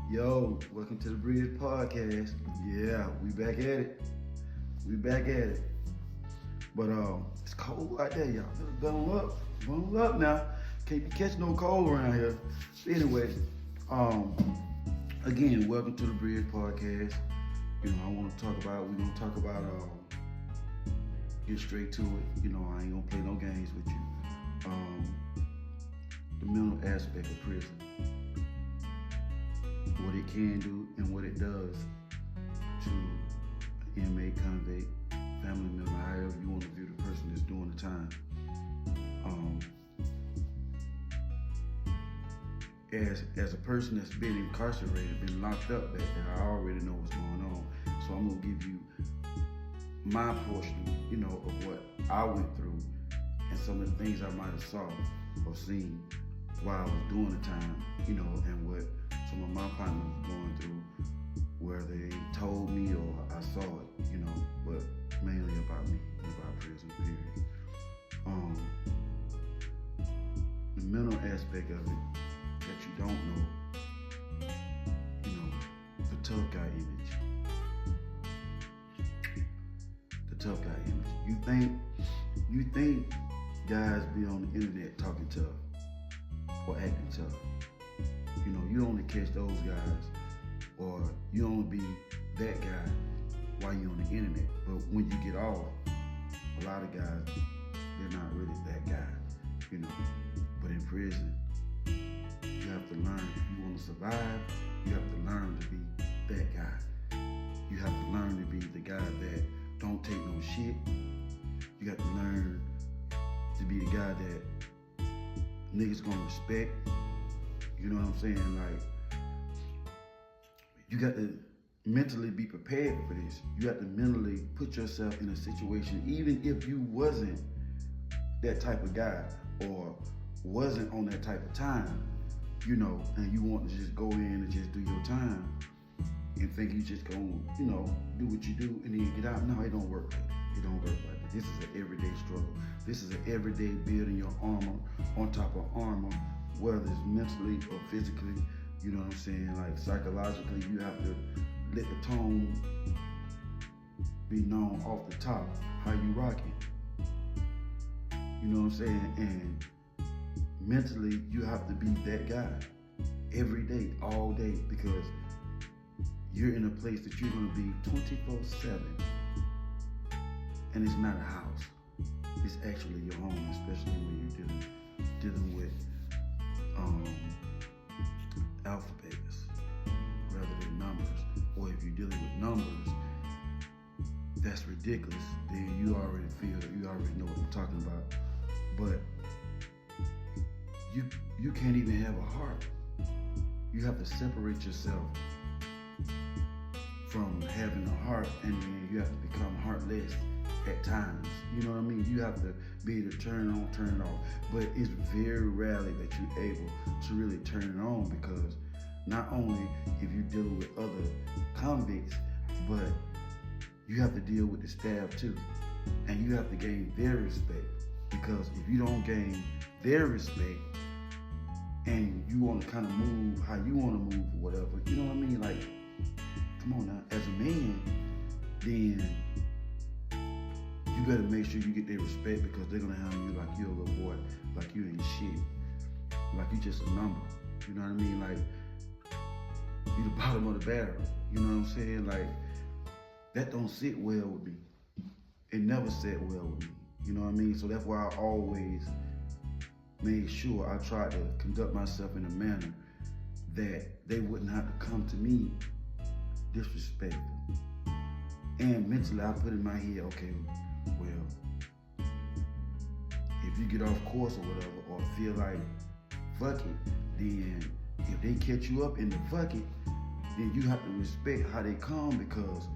Yo, welcome to the ThaBridgePodcast. Yeah, we back at it. We back at it. But it's cold out there, y'all. Bundle up now. Can't be catching no cold around here. Anyway, um, again, welcome to the ThaBridgePodcast. We're gonna talk about get straight to it. I ain't gonna play no games with you. The mental aspect of prison, what it can do and what it does to an inmate, convict, family member, however you want to view the person that's doing the time. As a person that's been incarcerated, been locked up back there, I already know what's going on. So I'm gonna give you my portion, of what I went through and some of the things I might have saw or seen while I was doing the time, and what some of my partners were going through, where they told me or I saw it, but mainly about me, about prison, period. The mental aspect of it that you don't know, the tough guy image. The tough guy image. You think guys be on the internet talking tough or acting tough. You only catch those guys, or you only be that guy while you're on the internet. But when you get off, a lot of guys, they're not really that guy, But in prison, you have to learn. If you want to survive, you have to learn to be that guy. You have to learn to be the guy that don't take no shit. You got to learn to be the guy that niggas gonna respect. You know what I'm saying? Like, you got to mentally be prepared for this. You have to mentally put yourself in a situation, even if you wasn't that type of guy or wasn't on that type of time, and you want to just go in and just do your time and think you just gonna, do what you do and then you get out. No, it don't work like that. It don't work like that. This is an everyday struggle. This is an everyday building your armor on top of armor, whether it's mentally or physically, you know what I'm saying? Like psychologically, you have to let the tone be known off the top, how you rocking. You know what I'm saying? And mentally, you have to be that guy every day, all day, because you're in a place that you're gonna be 24/7, and it's not a house. It's actually your home, especially when you're dealing with alphabets rather than numbers. Or if you're dealing with numbers, that's ridiculous. Then you already know what I'm talking about. But you can't even have a heart. You have to separate yourself from having a heart, and then you have to become heartless at times. You know what I mean? You have to be able to turn it on, turn it off. But it's very rarely that you're able to really turn it on, because not only if you're dealing with other convicts, but you have to deal with the staff too. And you have to gain their respect, because if you don't gain their respect and you want to kind of move how you want to move or whatever, you know what I mean? Like, come on now, as a man, then you better make sure you get their respect, because they're gonna handle you like you're a little boy, like you ain't shit, like you just a number. You know what I mean? Like, you the bottom of the barrel. You know what I'm saying? Like, that don't sit well with me. It never sat well with me. You know what I mean? So that's why I always made sure I tried to conduct myself in a manner that they wouldn't have to come to me disrespectful. And mentally, I put in my head, okay, well, if you get off course or whatever, or feel like fuck it, then if they catch you up in the fuck it, then you have to respect how they come, because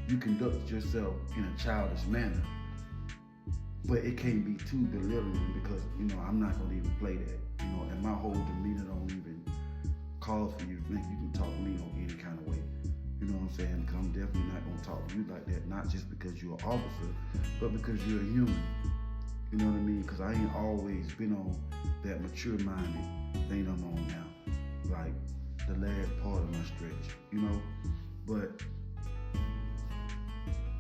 you conduct yourself in a childish manner. But it can't be too belittling, because, I'm not going to even play that. And my whole demeanor don't even call for you to think you can talk to me on any kind of way. You know what I'm saying? Because I'm definitely not going to talk to you like that, not just because you're an officer, but because you're a human. You know what I mean? Because I ain't always been on that mature-minded thing I'm on now. Like, the last part of stretch, you know. But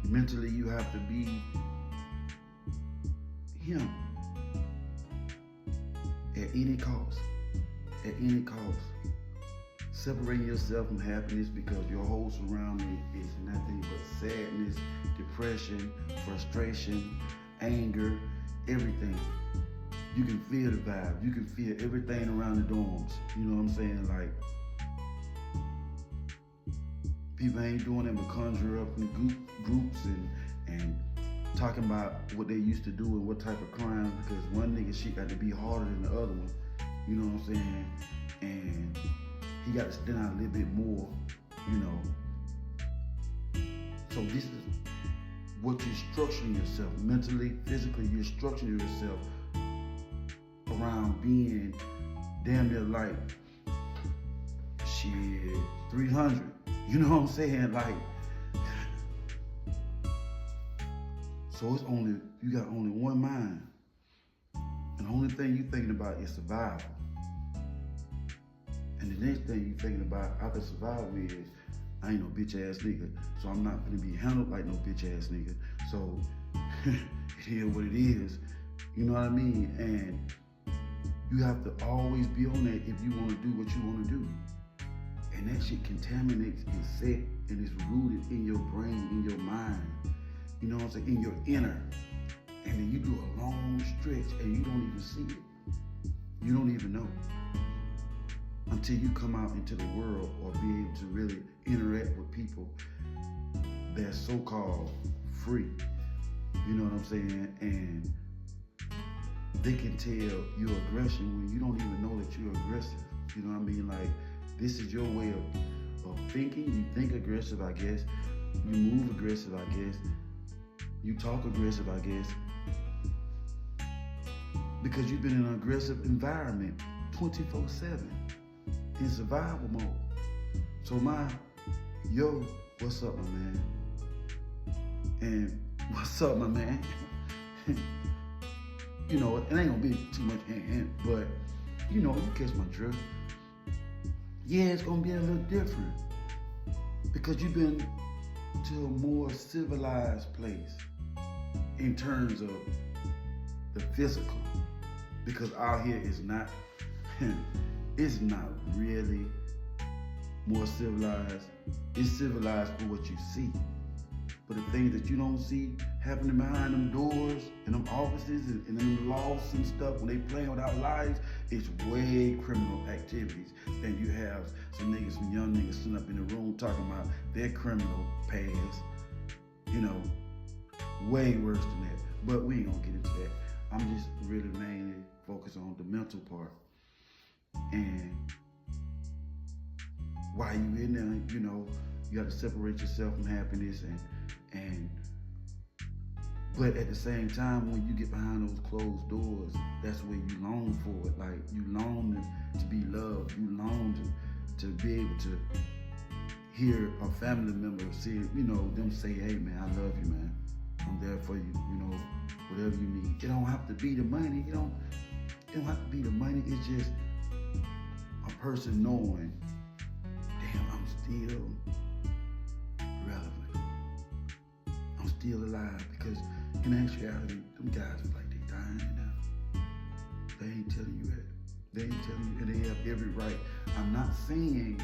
mentally, you have to be him at any cost. At any cost. Separating yourself from happiness because your whole surrounding is nothing but sadness, depression, frustration, anger, everything. You can feel the vibe. You can feel everything around the dorms. You know what I'm saying? Like, people ain't doing it but conjure up in groups and talking about what they used to do and what type of crimes, because one nigga shit got to be harder than the other one. You know what I'm saying? And he got to stand out a little bit more, you know. So this is what you're structuring yourself mentally, physically. You're structuring yourself around being damn near like shit 300. You know what I'm saying? Like, so it's only, you got only one mind. And the only thing you're thinking about is survival. And the next thing you're thinking about after survival is, I ain't no bitch ass nigga, so I'm not gonna be handled like no bitch ass nigga. So it is what it is. You know what I mean? And you have to always be on that if you want to do what you want to do. And that shit contaminates and set and is rooted in your brain, in your mind. You know what I'm saying? In your inner. And then you do a long stretch and you don't even see it. You don't even know. Until you come out into the world or be able to really interact with people that's so-called free. You know what I'm saying? And they can tell your aggression when you don't even know that you're aggressive. You know what I mean? Like, this is your way of thinking. You think aggressive, I guess. You move aggressive, I guess. You talk aggressive, I guess. Because you've been in an aggressive environment 24/7 in survival mode. So what's up, my man? And what's up, my man? You know, it ain't gonna be too much but you know, you catch my drift. Yeah, it's gonna be a little different because you've been to a more civilized place in terms of the physical. Because out here is not, it's not really more civilized. It's civilized for what you see. But the things that you don't see happening behind them doors and them offices and them lofts and stuff, when they playing with our lives, it's way criminal activities. And you have some young niggas sitting up in the room talking about their criminal past, you know, way worse than that. But we ain't gonna get into that. I'm just really mainly focused on the mental part. And while you in there, you know, you have to separate yourself from happiness but at the same time, when you get behind those closed doors, that's where you long for it. Like, you long to be loved. You long to be able to hear a family member say, you know, them say, hey man, I love you, man. I'm there for you, you know, whatever you need. It don't have to be the money. It don't have to be the money. It's just a person knowing, damn, I'm still relevant. I'm still alive, because in actuality, them guys are like, they dying now. They ain't telling you that. They ain't telling you, and they have every right. I'm not saying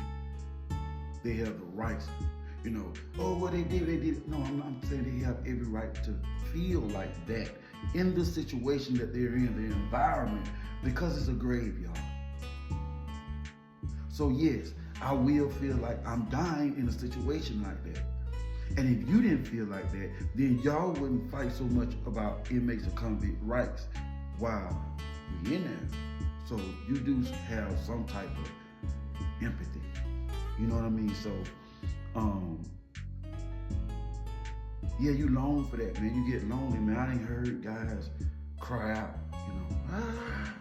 they have the rights, you know, oh, what they did. No, I'm saying they have every right to feel like that in the situation that they're in, the environment, because it's a graveyard. So yes, I will feel like I'm dying in a situation like that. And if you didn't feel like that, then y'all wouldn't fight so much about inmates and convict rights while we in there. So you do have some type of empathy. You know what I mean? So, yeah, you long for that, man. You get lonely, man. I ain't heard guys cry out, you know. Ah.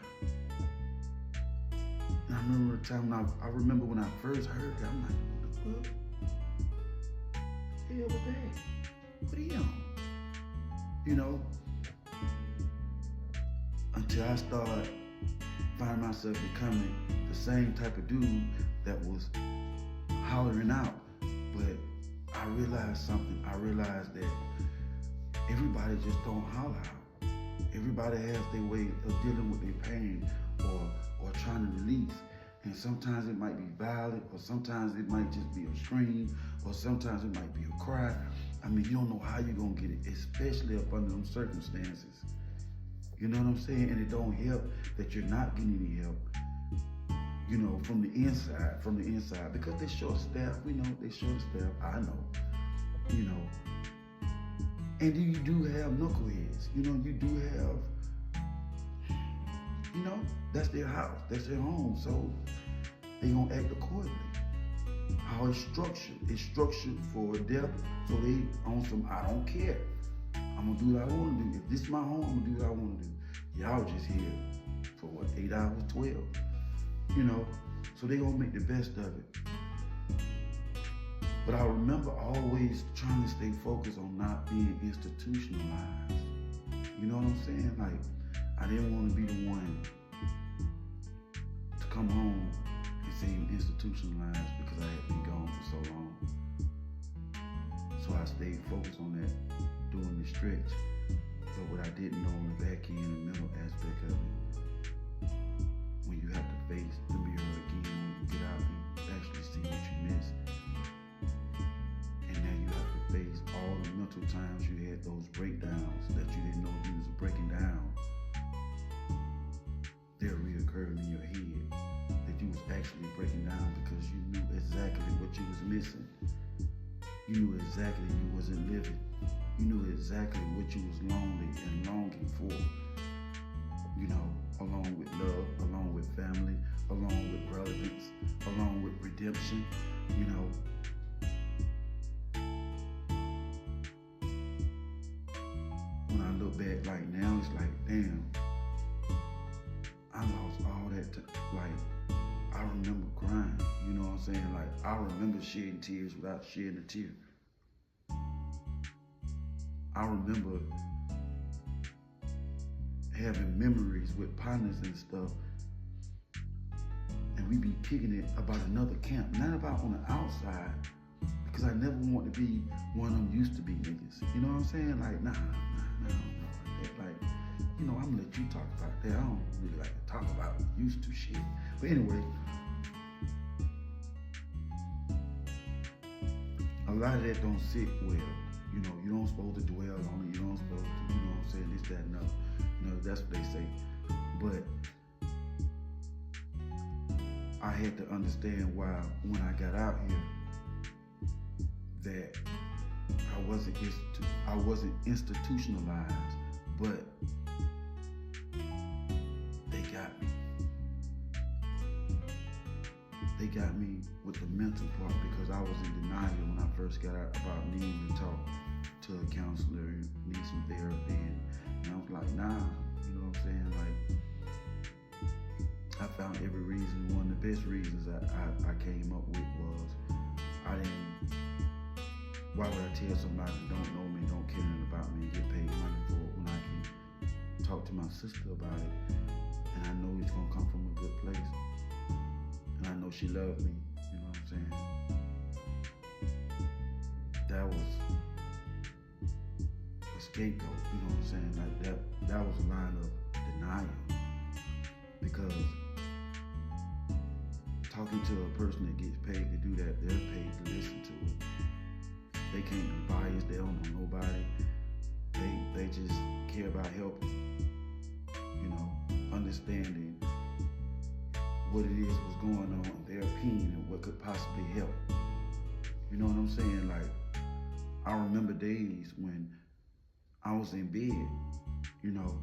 And I remember the time I remember when I first heard that, I'm like, what the fuck? What the hell was that? What are you on? You know? Until I started finding myself becoming the same type of dude that was hollering out. But I realized something. I realized that everybody just don't holler out. Everybody has their way of dealing with their pain or trying to release. And sometimes it might be violent, or sometimes it might just be a scream, or sometimes it might be a cry. I mean, you don't know how you're going to get it, especially up under them circumstances. You know what I'm saying? And it don't help that you're not getting any help, you know, from the inside, because they're short-staffed. We know they're short-staffed. I know, you know. And you do have knuckleheads. You know, you do have, you know, that's their house, that's their home, so they gonna act accordingly. How it's structured for death, so they on some, I don't care. I'm gonna do what I wanna do. If this is my home, I'm gonna do what I wanna do. Y'all just here for what, 8 hours, 12? You know, so they gonna make the best of it. But I remember always trying to stay focused on not being institutionalized. You know what I'm saying? Like, I didn't want to be the one to come home and seem institutionalized because I had been gone for so long. So I stayed focused on that, doing the stretch. But what I didn't know on the back end, the mental aspect of it, when you have to face the mirror again, when you get out and actually see what you missed. And now you have to face all the mental times you had those breakdowns that you didn't know you was breaking down. They're reoccurring in your head, that you was actually breaking down because you knew exactly what you was missing. You knew exactly you wasn't living. You knew exactly what you was lonely and longing for. You know, along with love, along with family, along with relevance, along with redemption, you know. When I look back like now, it's like, damn, I lost all that like, I remember crying, you know what I'm saying? Like, I remember shedding tears without shedding a tear. I remember having memories with partners and stuff, and we be kicking it about another camp, not about on the outside, because I never want to be one of them used to be niggas. You know what I'm saying? Like, nah, like, you know, I'm gonna let you talk about that. I don't really like to talk about used to shit. But anyway, a lot of that don't sit well. You know, you don't supposed to dwell on it. You don't supposed to, you know what I'm saying, this, that, and other. You know, that's what they say. But I had to understand why, when I got out here, that I wasn't institutionalized, but they got me. They got me with the mental part, because I was in denial when I first got out about needing to talk to a counselor and need some therapy, and I was like, nah, you know what I'm saying? Like, I found every reason. One of the best reasons I came up with was, why would I tell somebody who don't know me, don't care nothing about me, and get paid money for it when I can talk to my sister about it, and I know it's gonna come from a good place, and I know she loved me, you know what I'm saying? That was a scapegoat, you know what I'm saying? Like, that was a line of denial, because talking to a person that gets paid to do that, they're paid to listen to it. They can't be biased, they don't know nobody. They just care about helping, you know, understanding what it is, what's going on, their opinion, and what could possibly help. You know what I'm saying? Like, I remember days when I was in bed, you know,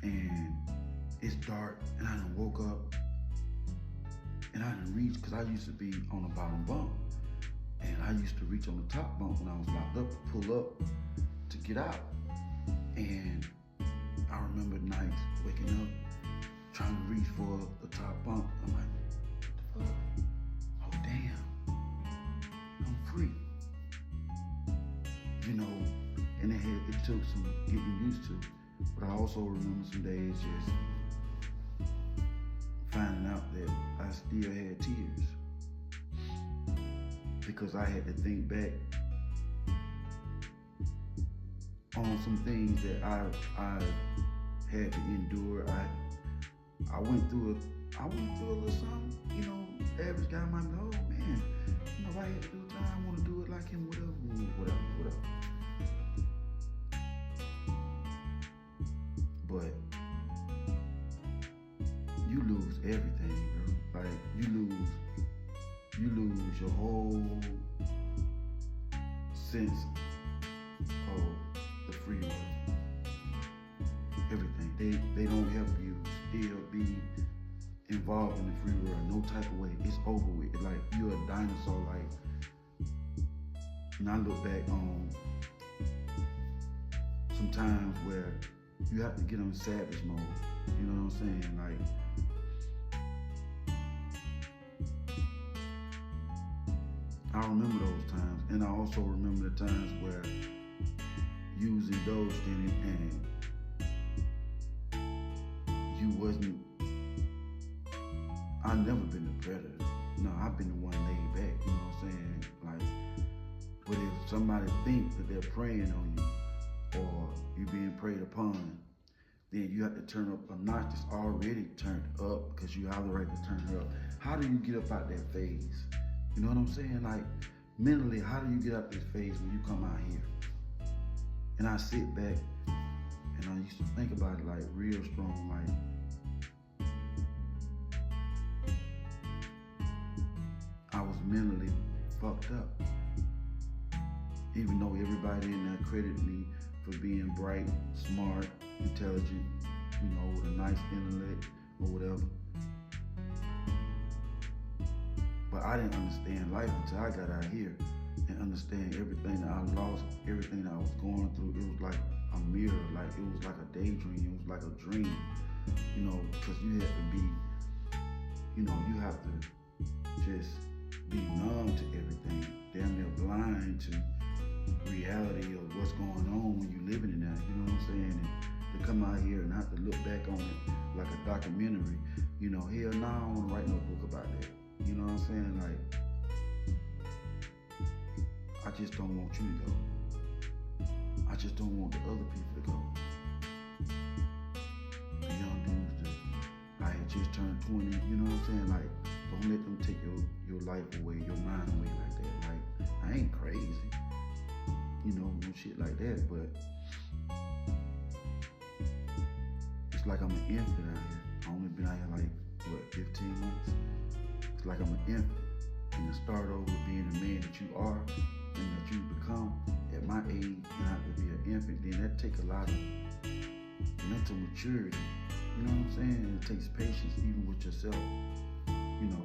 and it's dark, and I done woke up, and I done reached, because I used to be on the bottom bunk, and I used to reach on the top bunk when I was locked up to pull up to get out. And I remember nights waking up, trying to reach for the top bunk. I'm like, what the fuck? Oh, damn, I'm free. You know, and it took some getting used to. But I also remember some days just finding out that I still had tears. because I had to think back on some things that I had to endure. I went through a little something. You know, average guy might go, oh man, you know, if I had to do it, I want to do it like him, whatever. But you lose everything, bro. Like you lose your whole sense of the free world. Everything. They don't help you still be involved in the free world no type of way. It's over with. Like you're a dinosaur. Like, and I look back on some times where you have to get on savage mode. You know what I'm saying? Like, I remember those times, and I also remember the times where you was indulged in it and you wasn't. I've never been a predator. No, I've been the one laid back. You know what I'm saying? Like, but if somebody think that they're preying on you or you being preyed upon, then you have to turn up a notch that's already turned up because you have the right to turn it up. How do you get up out that phase? You know what I'm saying? Like, mentally, how do you get out this phase when you come out here? And I sit back and I used to think about it like real strong, like, I was mentally fucked up. Even though everybody in there credited me for being bright, smart, intelligent, you know, with a nice intellect or whatever. But I didn't understand life until I got out here and understand everything that I lost, everything that I was going through. It was like a mirror, like it was like a daydream, it was like a dream, you know, because you have to be, you know, you have to just be numb to everything, damn near blind to reality of what's going on when you're living in that, you know what I'm saying? And to come out here and have to look back on it like a documentary, you know, hell no, I don't want to write no book about that. You know what I'm saying? Like, I just don't want you to go. I just don't want the other people to go. The young dudes that I had just turned 20, you know what I'm saying? Like, don't let them take your life away, your mind away like that. Like, I ain't crazy. You know, no shit like that, but it's like I'm an infant out here. I only been out here like, 15 months? It's like I'm an infant, and to start over being the man that you are and that you become at my age, and I have to be an infant, then that takes a lot of mental maturity. You know what I'm saying? And it takes patience even with yourself. You know,